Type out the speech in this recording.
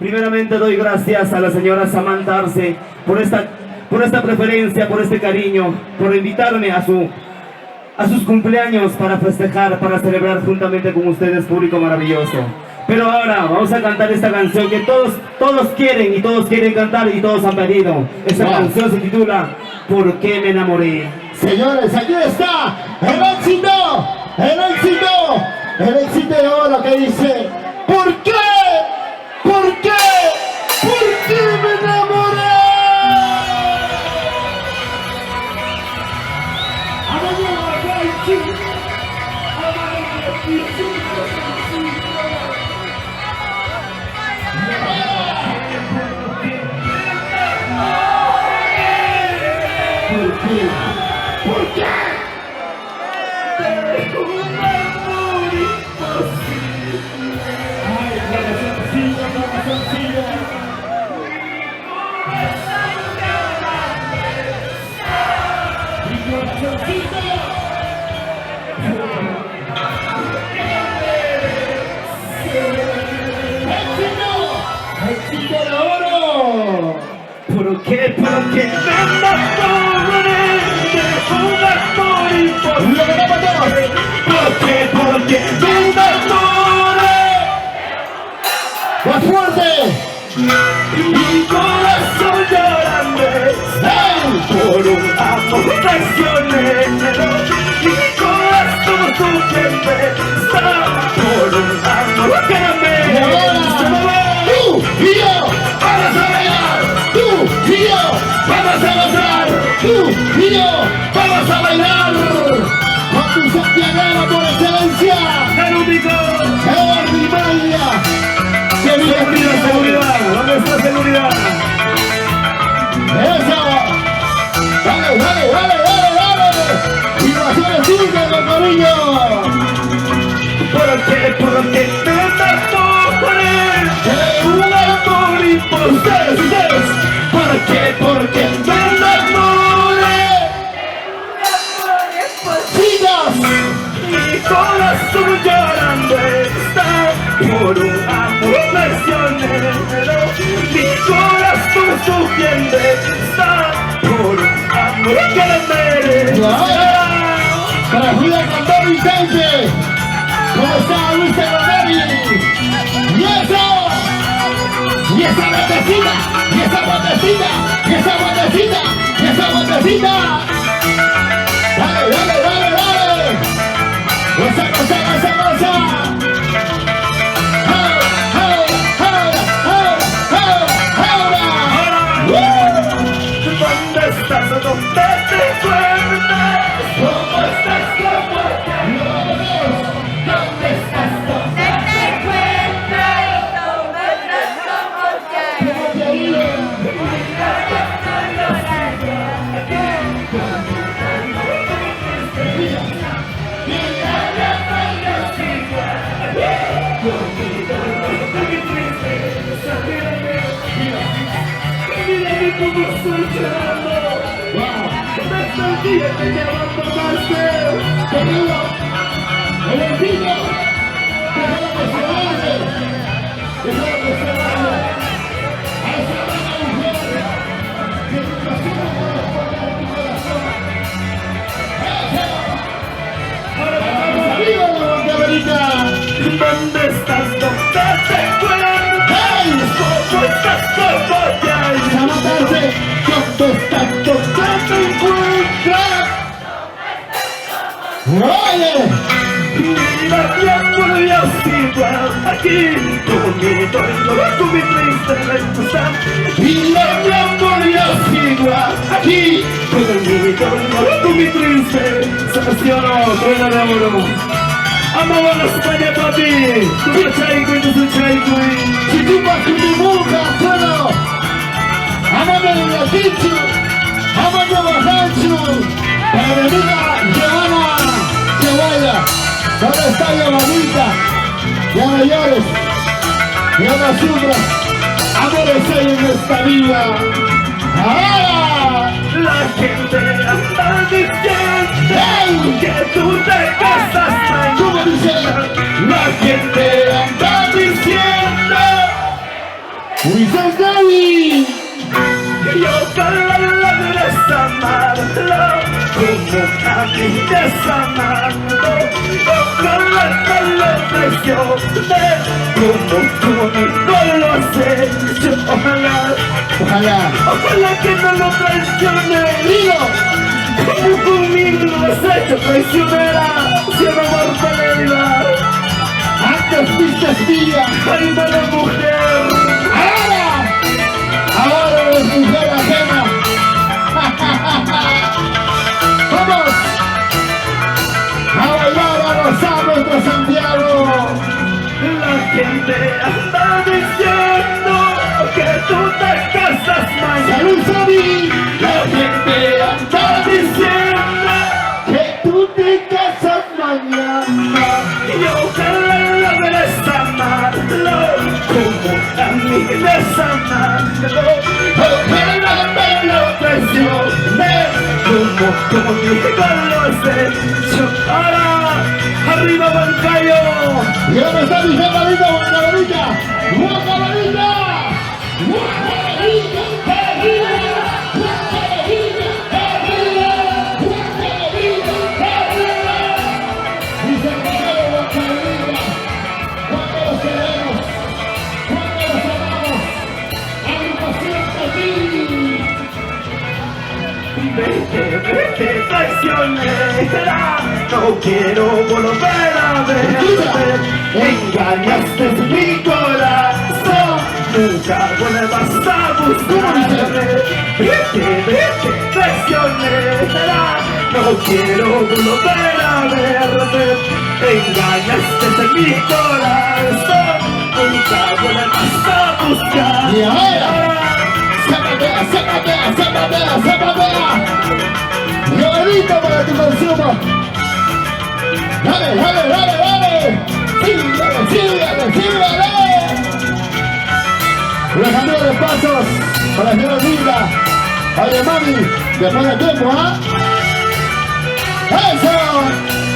Primeramente doy gracias a la señora Samantha Arce por esta preferencia, por este cariño, por invitarme a sus cumpleaños para festejar, para celebrar juntamente con ustedes, público maravilloso. Pero ahora vamos a cantar esta canción que todos quieren y todos quieren cantar y todos han pedido. Esta canción se titula ¿Por qué me enamoré? Señores, aquí está el éxito, el éxito de oro que dice ¿por qué? ¿Por qué? ¿Por qué me enamoré? ¿Por qué? Tengo un amor imposible. Ay, corazoncillo, corazoncillo. Mi corazoncito. ¡Éxito de oro! ¿Por qué? ¿Por qué me enamoré de un amor imposible? ¿Por qué? ¿Por qué me enamoré? ¡Más fuerte! Mi corazón llorando por un amor traicionero. Mi corazón sufriendo está por un amor que no me Tú y yo vamos a bailar, tú y yo vamos a gozar, tú y yo vamos a bailar con tu santiaguera por excelencia, el único. Eddie Maya. Que vive Seguridad, ¿dónde está seguridad? Eso. Dale, dale, dale, dale, dale. Vibraciones turcas, con cariño. ¿Por qué? ¿Por qué me enamoré de un amor imposible? Ustedes. ¿Por qué? ¿Por qué me enamoré? Chicas. Mi corazón llorando está por un amor traicionero. Mi corazón sufriendo está por un amor que no merece. Para Julia Cantón Vicente. ¿Cómo está Luis Rodríguez? ¡Y eso! ¡Y esa botecita! ¡Y esa botecita! ¡Y esa botecita! ¡Y esa botecita! ¡Dale, dale, dale, dale! ¡Goza, goza, goza, goza! ¿Dónde estás? ¿Dónde te encuentras? ¿Cómo estás? ¿Cómo estás? ¿Dónde estás? ¿Dónde te encuentras? ¿Cómo estás? ¿Cómo estás? Mírame cómo estoy llorando. Desde el día que me abandonaste. Querido, el envidio, déjalo que se vaya, déjalo que se vaya. A esa buena mujer que tu corazón no corresponde a tu corazón. ¡Vamos arriba, la Monteverita! ¿Dónde estás? ¿Dónde te encuentras? ¡Hey! ¿Cómo estás? ¿Cómo te hay? ¡A matarse! ¿Dónde estás? ¿Dónde te encuentras? ¡Oye! Mira bien por Dios igual aquí con mi triste recusa. Mira mi amor, Dios igual aquí. Con mi triste sensación, truena de amor. Amamos la España, papi. Tu chaico y tu chaico. Si tú vas con mi boca, bueno, amame de los dichos, amame de los ranchos, para mi amiga Giovanna, que vaya, ¿dónde está Giovanita? Ya no llores, ya no sufras, amores hay en esta vida. ¡Ahora! La gente anda diciendo ¡Hey! que tú te casas. ¿Cómo dice? La gente anda diciendo Luis David. Yo solo logré amarlo como a mí desamando. Ojalá no lo traicioné como tú no lo has hecho. Ojalá que no lo traicione. Como conmigo lo has hecho traicionera. Siendo mortalidad. Antes fuiste mía. Ay, mala mujer. Ahora eres mujer ajena. Vamos a bailar, a gozar nuestro Santiago. La gente anda diciendo que tú te casas mañana. ¡Salud, Sabi! La gente anda diciendo Que tú te casas mañana. y ojalá logres amarlo como a mí desamarlo. Ojalá me lo traicioné como conmigo lo has hecho. Ahora, arriba Bancayo. Y ahora está mi cabalita, Guacabalita. ¡Guacabalita! ¡Guacabalita! Vete, traicionera, no quiero volver a verte. Engañaste mi corazón, nunca vuelvas a buscarme. Vete, traicionera, no quiero volver a verte. Engañaste mi corazón, nunca vuelvas a buscarme. Y ahora, zapatea. Llorito para tu consumo. Dale. Síguele. Los amigos de pasos para la señora Linda. Oye, mami, después de tiempo, ¿ah? ¡Eso!